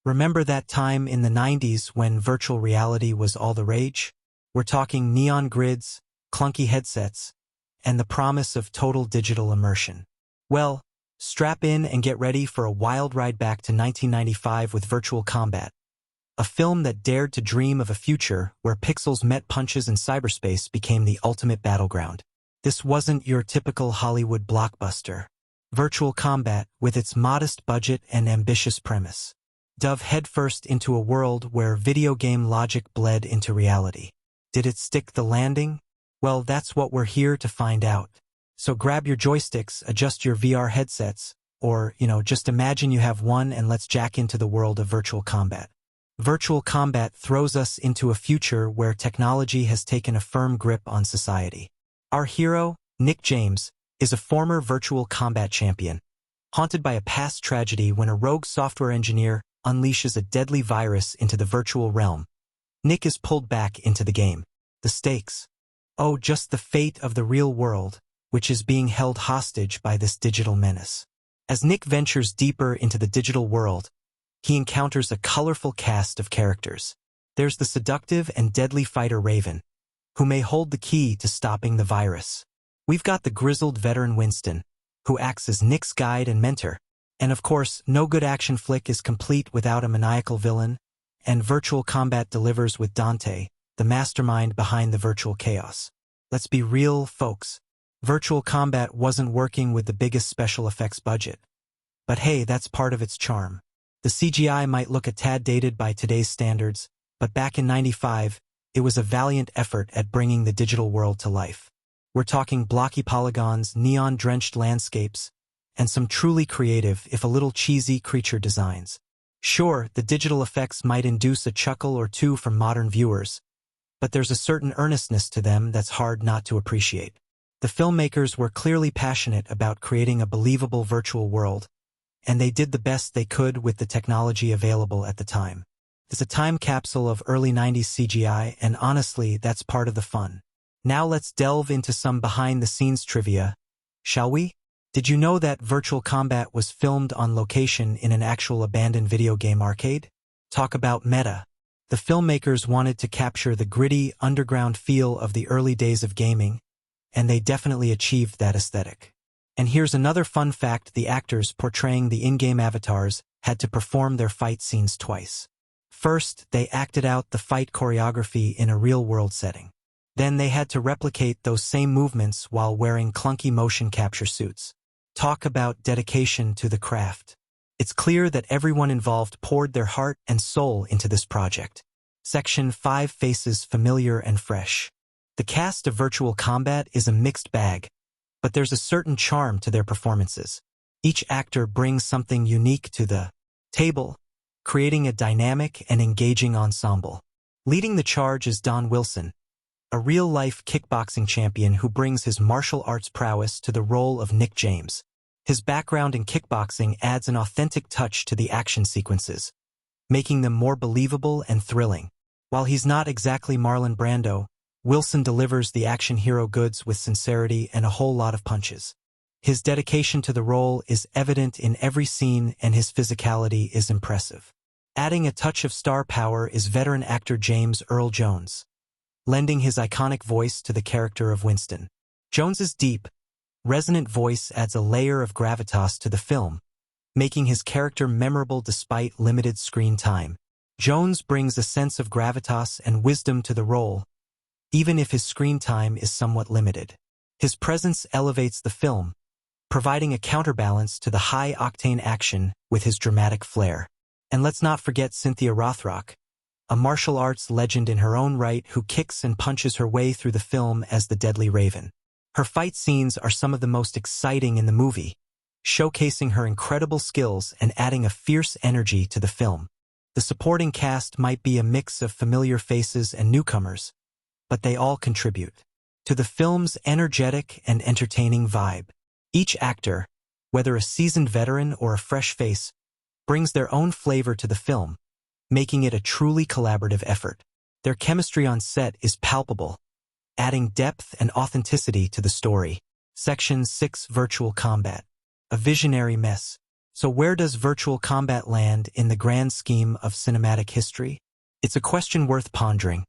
Remember that time in the 90s when virtual reality was all the rage? We're talking neon grids, clunky headsets, and the promise of total digital immersion. Well, strap in and get ready for a wild ride back to 1995 with Virtual Combat, a film that dared to dream of a future where pixels met punches and cyberspace became the ultimate battleground. This wasn't your typical Hollywood blockbuster. Virtual Combat, with its modest budget and ambitious premise, dove headfirst into a world where video game logic bled into reality. Did it stick the landing? Well, that's what we're here to find out. So grab your joysticks, adjust your VR headsets, or, just imagine you have one and let's jack into the world of Virtual Combat. Virtual Combat throws us into a future where technology has taken a firm grip on society. Our hero, Nick James, is a former Virtual Combat champion, haunted by a past tragedy when a rogue software engineer unleashes a deadly virus into the virtual realm. Nick is pulled back into the game. The stakes. Oh, just the fate of the real world, which is being held hostage by this digital menace. As Nick ventures deeper into the digital world, he encounters a colorful cast of characters. There's the seductive and deadly fighter Raven, who may hold the key to stopping the virus. We've got the grizzled veteran Winston, who acts as Nick's guide and mentor. And of course, no good action flick is complete without a maniacal villain, and Virtual Combat delivers with Dante, the mastermind behind the virtual chaos. Let's be real, folks. Virtual Combat wasn't working with the biggest special effects budget. But hey, that's part of its charm. The CGI might look a tad dated by today's standards, but back in '95, it was a valiant effort at bringing the digital world to life. We're talking blocky polygons, neon-drenched landscapes, and some truly creative, if a little cheesy, creature designs. Sure, the digital effects might induce a chuckle or two from modern viewers, but there's a certain earnestness to them that's hard not to appreciate. The filmmakers were clearly passionate about creating a believable virtual world, and they did the best they could with the technology available at the time. It's a time capsule of early 90s CGI, and honestly, that's part of the fun. Now let's delve into some behind-the-scenes trivia, shall we? Did you know that Virtual Combat was filmed on location in an actual abandoned video game arcade? Talk about meta. The filmmakers wanted to capture the gritty, underground feel of the early days of gaming, and they definitely achieved that aesthetic. And here's another fun fact: the actors portraying the in-game avatars had to perform their fight scenes twice. First, they acted out the fight choreography in a real-world setting. Then they had to replicate those same movements while wearing clunky motion capture suits. Talk about dedication to the craft. It's clear that everyone involved poured their heart and soul into this project. Section 5 faces familiar and fresh. The cast of Virtual Combat is a mixed bag, but there's a certain charm to their performances. Each actor brings something unique to the table, creating a dynamic and engaging ensemble. Leading the charge is Don Wilson, a real-life kickboxing champion who brings his martial arts prowess to the role of Nick James. His background in kickboxing adds an authentic touch to the action sequences, making them more believable and thrilling. While he's not exactly Marlon Brando, Wilson delivers the action hero goods with sincerity and a whole lot of punches. His dedication to the role is evident in every scene, and his physicality is impressive. Adding a touch of star power is veteran actor James Earl Jones, lending his iconic voice to the character of Winston. Jones's deep, resonant voice adds a layer of gravitas to the film, making his character memorable despite limited screen time. Jones brings a sense of gravitas and wisdom to the role, even if his screen time is somewhat limited. His presence elevates the film, providing a counterbalance to the high-octane action with his dramatic flair. And let's not forget Cynthia Rothrock, a martial arts legend in her own right who kicks and punches her way through the film as the deadly Raven. Her fight scenes are some of the most exciting in the movie, showcasing her incredible skills and adding a fierce energy to the film. The supporting cast might be a mix of familiar faces and newcomers, but they all contribute to the film's energetic and entertaining vibe. Each actor, whether a seasoned veteran or a fresh face, brings their own flavor to the film, making it a truly collaborative effort. Their chemistry on set is palpable, adding depth and authenticity to the story. Section 6: Virtual Combat. A visionary mess. So where does virtual combat land in the grand scheme of cinematic history? It's a question worth pondering,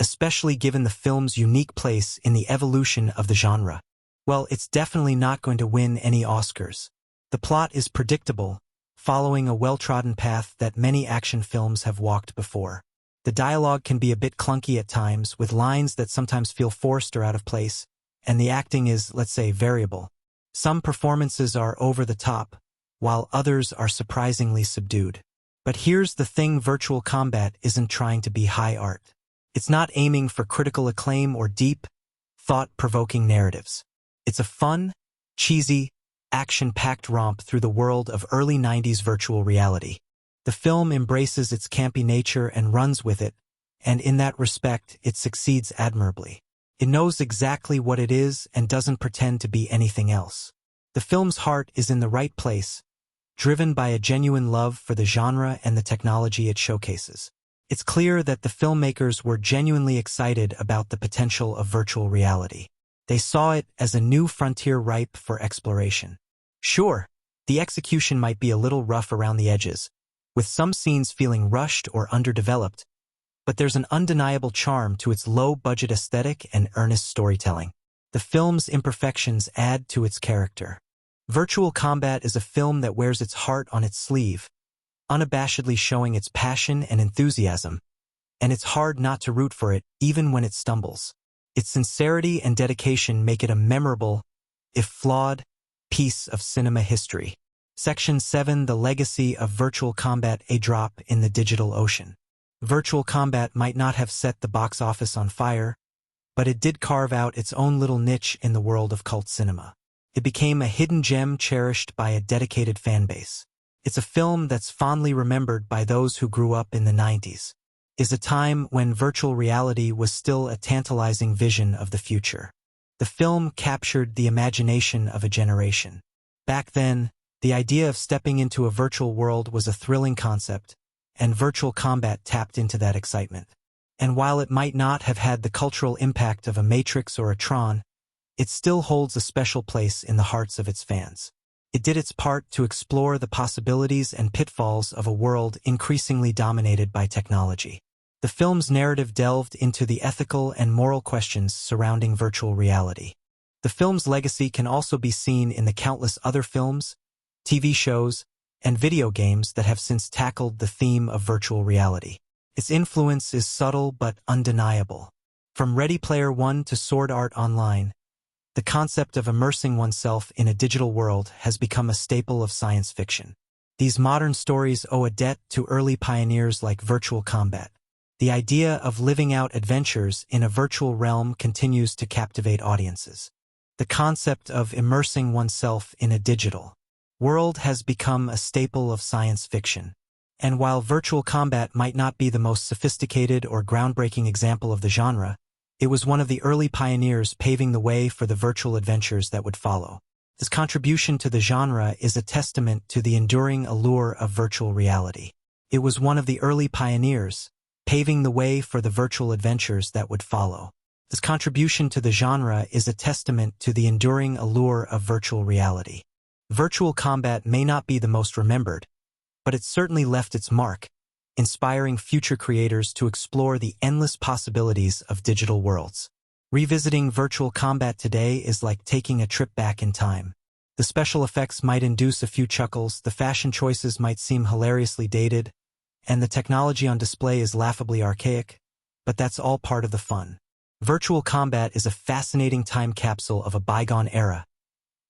especially given the film's unique place in the evolution of the genre. Well, it's definitely not going to win any Oscars. The plot is predictable, following a well-trodden path that many action films have walked before. The dialogue can be a bit clunky at times, with lines that sometimes feel forced or out of place, and the acting is, let's say, variable. Some performances are over the top, while others are surprisingly subdued. But here's the thing: virtual combat isn't trying to be high art. It's not aiming for critical acclaim or deep, thought-provoking narratives. It's a fun, cheesy, action-packed romp through the world of early 90s virtual reality. The film embraces its campy nature and runs with it, and in that respect, it succeeds admirably. It knows exactly what it is and doesn't pretend to be anything else. The film's heart is in the right place, driven by a genuine love for the genre and the technology it showcases. It's clear that the filmmakers were genuinely excited about the potential of virtual reality. They saw it as a new frontier ripe for exploration. Sure, the execution might be a little rough around the edges, with some scenes feeling rushed or underdeveloped, but there's an undeniable charm to its low-budget aesthetic and earnest storytelling. The film's imperfections add to its character. Virtual Combat is a film that wears its heart on its sleeve, unabashedly showing its passion and enthusiasm, and it's hard not to root for it even when it stumbles. Its sincerity and dedication make it a memorable, if flawed, piece of cinema history. Section 7: The Legacy of Virtual Combat, a drop in the digital ocean. Virtual Combat might not have set the box office on fire, but it did carve out its own little niche in the world of cult cinema. It became a hidden gem cherished by a dedicated fanbase. It's a film that's fondly remembered by those who grew up in the 90s. Is a time when virtual reality was still a tantalizing vision of the future. The film captured the imagination of a generation. Back then, the idea of stepping into a virtual world was a thrilling concept, and Virtual Combat tapped into that excitement. And while it might not have had the cultural impact of a Matrix or a Tron, it still holds a special place in the hearts of its fans. It did its part to explore the possibilities and pitfalls of a world increasingly dominated by technology. The film's narrative delved into the ethical and moral questions surrounding virtual reality. The film's legacy can also be seen in the countless other films, TV shows, and video games that have since tackled the theme of virtual reality. Its influence is subtle but undeniable. From Ready Player One to Sword Art Online, the concept of immersing oneself in a digital world has become a staple of science fiction. These modern stories owe a debt to early pioneers like Virtual Combat. The idea of living out adventures in a virtual realm continues to captivate audiences. The concept of immersing oneself in a digital world has become a staple of science fiction. And while Virtual Combat might not be the most sophisticated or groundbreaking example of the genre, it was one of the early pioneers paving the way for the virtual adventures that would follow. His contribution to the genre is a testament to the enduring allure of virtual reality. It was one of the early pioneers, paving the way for the virtual adventures that would follow. His contribution to the genre is a testament to the enduring allure of virtual reality. Virtual Combat may not be the most remembered, but it certainly left its mark, inspiring future creators to explore the endless possibilities of digital worlds. Revisiting Virtual Combat today is like taking a trip back in time. The special effects might induce a few chuckles, the fashion choices might seem hilariously dated, and the technology on display is laughably archaic, but that's all part of the fun. Virtual Combat is a fascinating time capsule of a bygone era,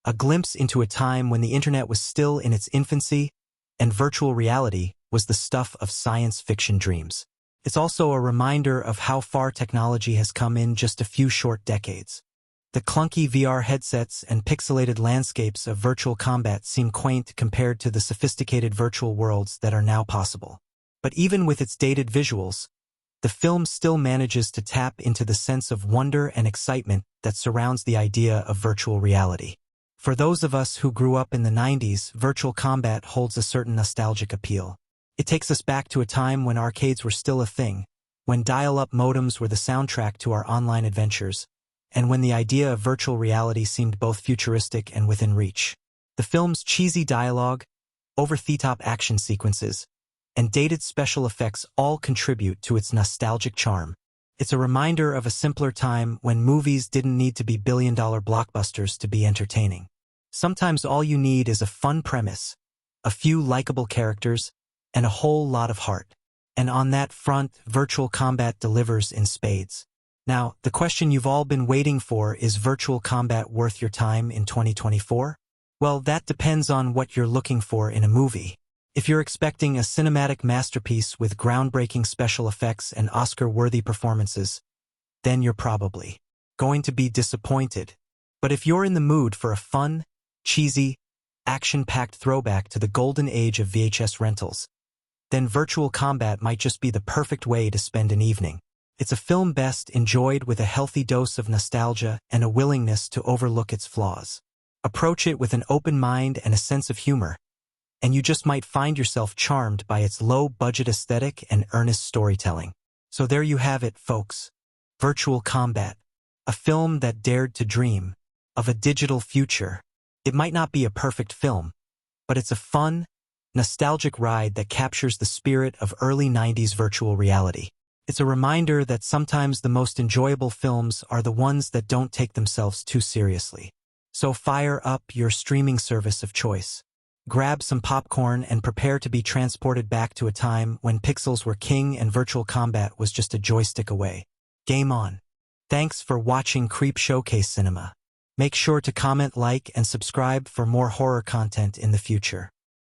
a glimpse into a time when the internet was still in its infancy, and virtual reality was the stuff of science fiction dreams. It's also a reminder of how far technology has come in just a few short decades. The clunky VR headsets and pixelated landscapes of Virtual Combat seem quaint compared to the sophisticated virtual worlds that are now possible. But even with its dated visuals, the film still manages to tap into the sense of wonder and excitement that surrounds the idea of virtual reality. For those of us who grew up in the 90s, Virtual Combat holds a certain nostalgic appeal. It takes us back to a time when arcades were still a thing, when dial-up modems were the soundtrack to our online adventures, and when the idea of virtual reality seemed both futuristic and within reach. The film's cheesy dialogue, over-the-top action sequences, and dated special effects all contribute to its nostalgic charm. It's a reminder of a simpler time when movies didn't need to be billion-dollar blockbusters to be entertaining. Sometimes all you need is a fun premise, a few likable characters, and a whole lot of heart. And on that front, Virtual Combat delivers in spades. Now, the question you've all been waiting for is Virtual Combat worth your time in 2024? Well, that depends on what you're looking for in a movie. If you're expecting a cinematic masterpiece with groundbreaking special effects and Oscar-worthy performances, then you're probably going to be disappointed. But if you're in the mood for a fun, cheesy, action-packed throwback to the golden age of VHS rentals, then Virtual Combat might just be the perfect way to spend an evening. It's a film best enjoyed with a healthy dose of nostalgia and a willingness to overlook its flaws. Approach it with an open mind and a sense of humor, and you just might find yourself charmed by its low-budget aesthetic and earnest storytelling. So there you have it, folks. Virtual Combat, a film that dared to dream of a digital future. It might not be a perfect film, but it's a fun, nostalgic ride that captures the spirit of early 90s virtual reality. It's a reminder that sometimes the most enjoyable films are the ones that don't take themselves too seriously. So fire up your streaming service of choice. Grab some popcorn and prepare to be transported back to a time when pixels were king and Virtual Combat was just a joystick away. Game on. Thanks for watching Creep Showcase Cinema. Make sure to comment, like, and subscribe for more horror content in the future.